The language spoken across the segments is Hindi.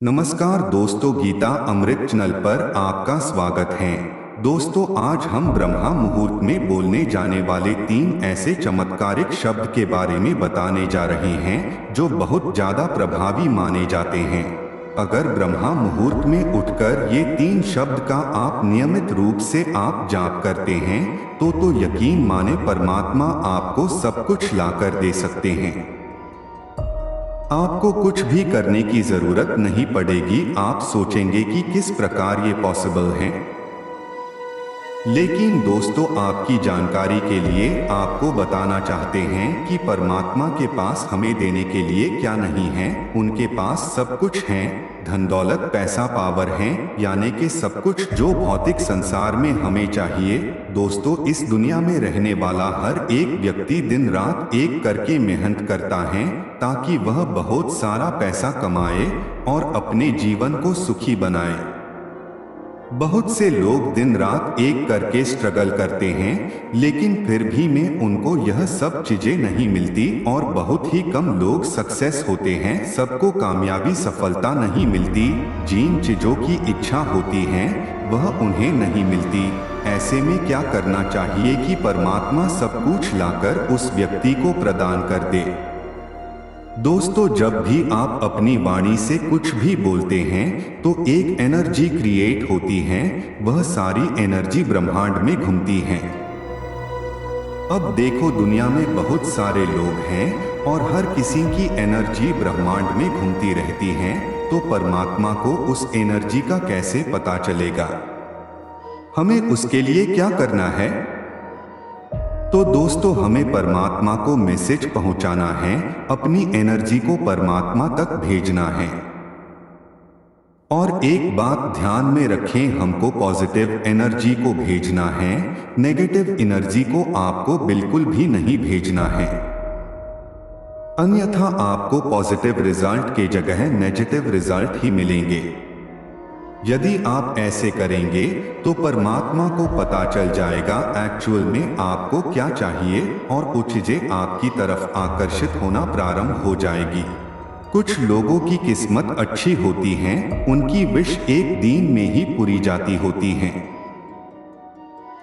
नमस्कार दोस्तों, गीता अमृत चैनल पर आपका स्वागत है। दोस्तों, आज हम ब्रह्मा मुहूर्त में बोलने जाने वाले 3 ऐसे चमत्कारिक शब्द के बारे में बताने जा रहे हैं जो बहुत ज्यादा प्रभावी माने जाते हैं। अगर ब्रह्मा मुहूर्त में उठकर ये 3 शब्द का आप नियमित रूप से आप जाप करते हैं तो यकीन माने परमात्मा आपको सब कुछ लाकर दे सकते हैं। आपको कुछ भी करने की जरूरत नहीं पड़ेगी। आप सोचेंगे कि किस प्रकार ये पॉसिबल है, लेकिन दोस्तों, आपकी जानकारी के लिए आपको बताना चाहते हैं कि परमात्मा के पास हमें देने के लिए क्या नहीं है। उनके पास सब कुछ है, धन दौलत पैसा पावर है, यानी कि सब कुछ जो भौतिक संसार में हमें चाहिए। दोस्तों, इस दुनिया में रहने वाला हर एक व्यक्ति दिन रात एक करके मेहनत करता है ताकि वह बहुत सारा पैसा कमाए और अपने जीवन को सुखी बनाए। बहुत से लोग दिन रात एक करके स्ट्रगल करते हैं, लेकिन फिर भी में उनको यह सब चीजें नहीं मिलती और बहुत ही कम लोग सक्सेस होते हैं। सबको कामयाबी सफलता नहीं मिलती। जिन चीजों की इच्छा होती है वह उन्हें नहीं मिलती। ऐसे में क्या करना चाहिए कि परमात्मा सब कुछ लाकर उस व्यक्ति को प्रदान कर दे। दोस्तों, जब भी आप अपनी वाणी से कुछ भी बोलते हैं तो एक एनर्जी क्रिएट होती है। वह सारी एनर्जी ब्रह्मांड में घूमती है। अब देखो, दुनिया में बहुत सारे लोग हैं और हर किसी की एनर्जी ब्रह्मांड में घूमती रहती है, तो परमात्मा को उस एनर्जी का कैसे पता चलेगा? हमें उसके लिए क्या करना है? तो दोस्तों, हमें परमात्मा को मैसेज पहुंचाना है, अपनी एनर्जी को परमात्मा तक भेजना है। और एक बात ध्यान में रखें, हमको पॉजिटिव एनर्जी को भेजना है, नेगेटिव एनर्जी को आपको बिल्कुल भी नहीं भेजना है। अन्यथा आपको पॉजिटिव रिजल्ट के जगह नेगेटिव रिजल्ट ही मिलेंगे। यदि आप ऐसे करेंगे तो परमात्मा को पता चल जाएगा एक्चुअल में आपको क्या चाहिए और वो चीजें आपकी तरफ आकर्षित होना प्रारंभ हो जाएगी। कुछ लोगों की किस्मत अच्छी होती है, उनकी विश एक दिन में ही पूरी जाती होती है।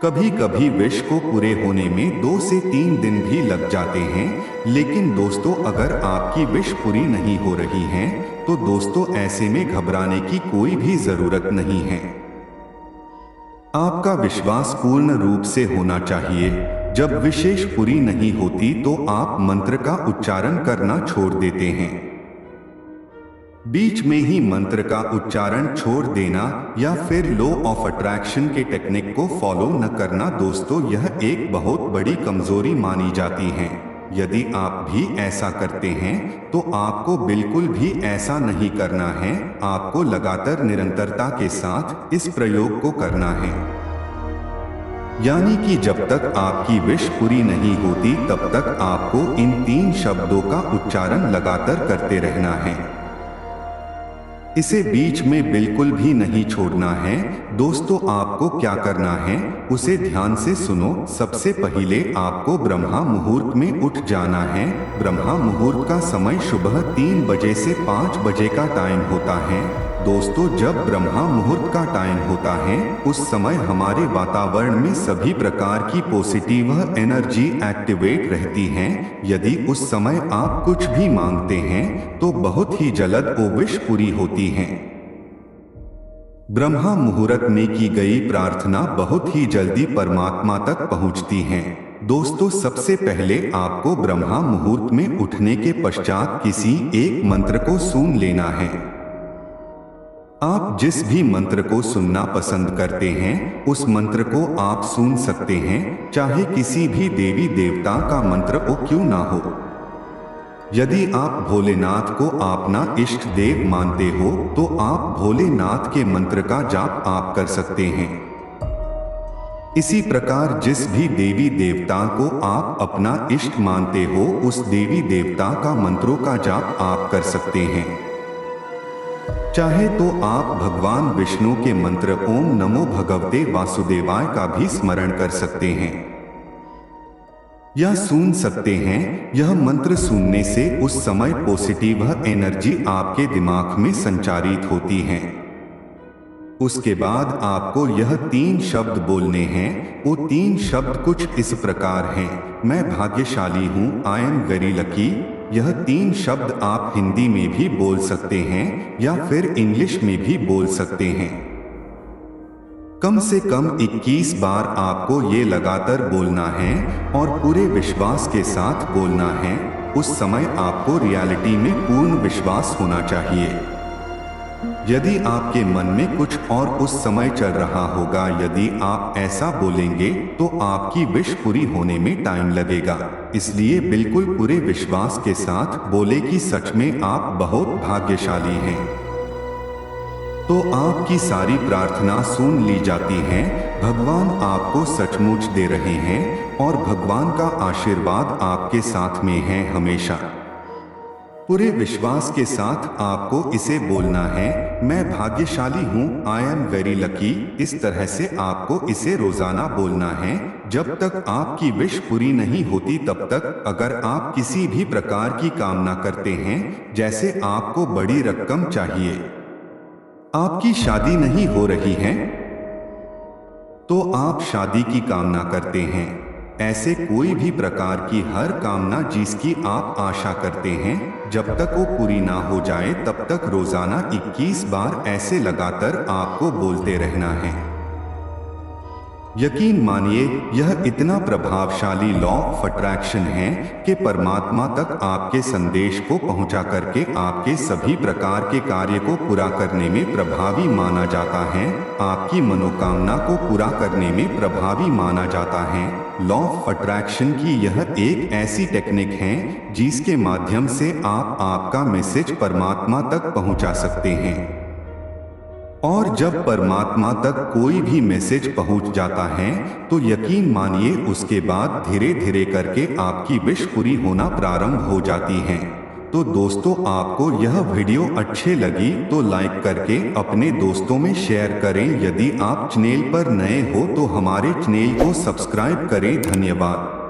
कभी कभी विश को पूरे होने में 2 से 3 दिन भी लग जाते हैं। लेकिन दोस्तों, अगर आपकी विश पूरी नहीं हो रही है तो दोस्तों, ऐसे में घबराने की कोई भी जरूरत नहीं है। आपका विश्वास पूर्ण रूप से होना चाहिए। जब विशेष पूरी नहीं होती तो आप मंत्र का उच्चारण करना छोड़ देते हैं। बीच में ही मंत्र का उच्चारण छोड़ देना या फिर लॉ ऑफ अट्रैक्शन के टेक्निक को फॉलो न करना, दोस्तों, यह एक बहुत बड़ी कमजोरी मानी जाती है। यदि आप भी ऐसा करते हैं तो आपको बिल्कुल भी ऐसा नहीं करना है। आपको लगातार निरंतरता के साथ इस प्रयोग को करना है, यानी कि जब तक आपकी विश पूरी नहीं होती तब तक आपको इन 3 शब्दों का उच्चारण लगातार करते रहना है। इसे बीच में बिल्कुल भी नहीं छोड़ना है। दोस्तों, आपको क्या करना है उसे ध्यान से सुनो। सबसे पहले आपको ब्रह्मा मुहूर्त में उठ जाना है। ब्रह्मा मुहूर्त का समय सुबह 3 बजे से 5 बजे का टाइम होता है। दोस्तों, जब ब्रह्मा मुहूर्त का टाइम होता है उस समय हमारे वातावरण में सभी प्रकार की पॉजिटिव एनर्जी एक्टिवेट रहती है। यदि उस समय आप कुछ भी मांगते हैं तो बहुत ही जल्द वो विश पूरी होती है। ब्रह्मा मुहूर्त में की गई प्रार्थना बहुत ही जल्दी परमात्मा तक पहुंचती है। दोस्तों, सबसे पहले आपको ब्रह्मा मुहूर्त में उठने के पश्चात किसी एक मंत्र को सुन लेना है। आप जिस भी मंत्र को सुनना पसंद करते हैं उस मंत्र को आप सुन सकते हैं, चाहे किसी भी देवी देवता का मंत्र हो क्यों ना हो। यदि आप भोलेनाथ को अपना इष्ट देव मानते हो तो आप भोलेनाथ के मंत्र का जाप आप कर सकते हैं। इसी प्रकार जिस भी देवी देवता को आप अपना इष्ट मानते हो उस देवी देवता का मंत्रों का जाप आप कर सकते हैं। चाहे तो आप भगवान विष्णु के मंत्र ओम नमो भगवते वासुदेवाय का भी स्मरण कर सकते हैं। या सुन सकते हैं। यह मंत्र सुनने से उस समय पॉजिटिव एनर्जी आपके दिमाग में संचारित होती है। उसके बाद आपको यह 3 शब्द बोलने हैं। वो 3 शब्द कुछ इस प्रकार हैं। मैं भाग्यशाली हूँ, आई एम वेरी लकी। यह 3 शब्द आप हिंदी में भी बोल सकते हैं या फिर इंग्लिश में भी बोल सकते हैं। कम से कम 21 बार आपको ये लगातार बोलना है और पूरे विश्वास के साथ बोलना है। उस समय आपको रियलिटी में पूर्ण विश्वास होना चाहिए। यदि आपके मन में कुछ और उस समय चल रहा होगा, यदि आप ऐसा बोलेंगे तो आपकी विश पूरी होने में टाइम लगेगा। इसलिए बिल्कुल पूरे विश्वास के साथ बोले कि सच में आप बहुत भाग्यशाली हैं। तो आपकी सारी प्रार्थना सुन ली जाती है। भगवान आपको सचमुच दे रहे हैं और भगवान का आशीर्वाद आपके साथ में है हमेशा। पूरे विश्वास के साथ आपको इसे बोलना है, मैं भाग्यशाली हूँ, आई एम वेरी लकी। इस तरह से आपको इसे रोजाना बोलना है जब तक आपकी विश पूरी नहीं होती तब तक। अगर आप किसी भी प्रकार की कामना करते हैं, जैसे आपको बड़ी रकम चाहिए, आपकी शादी नहीं हो रही है, तो आप शादी की कामना करते हैं, ऐसे कोई भी प्रकार की हर कामना जिसकी आप आशा करते हैं, जब तक वो पूरी ना हो जाए तब तक रोजाना 21 बार ऐसे लगातार आपको बोलते रहना है। यकीन मानिए यह इतना प्रभावशाली लॉ ऑफ अट्रैक्शन है कि परमात्मा तक आपके संदेश को पहुंचा करके आपके सभी प्रकार के कार्य को पूरा करने में प्रभावी माना जाता है। आपकी मनोकामना को पूरा करने में प्रभावी माना जाता है। लॉ ऑफ अट्रैक्शन की यह एक ऐसी टेक्निक है जिसके माध्यम से आप आपका मैसेज परमात्मा तक पहुंचा सकते हैं। और जब परमात्मा तक कोई भी मैसेज पहुंच जाता है तो यकीन मानिए उसके बाद धीरे धीरे करके आपकी विश पूरी होना प्रारंभ हो जाती है। तो दोस्तों, आपको यह वीडियो अच्छे लगी तो लाइक करके अपने दोस्तों में शेयर करें। यदि आप चैनल पर नए हो तो हमारे चैनल को सब्सक्राइब करें। धन्यवाद।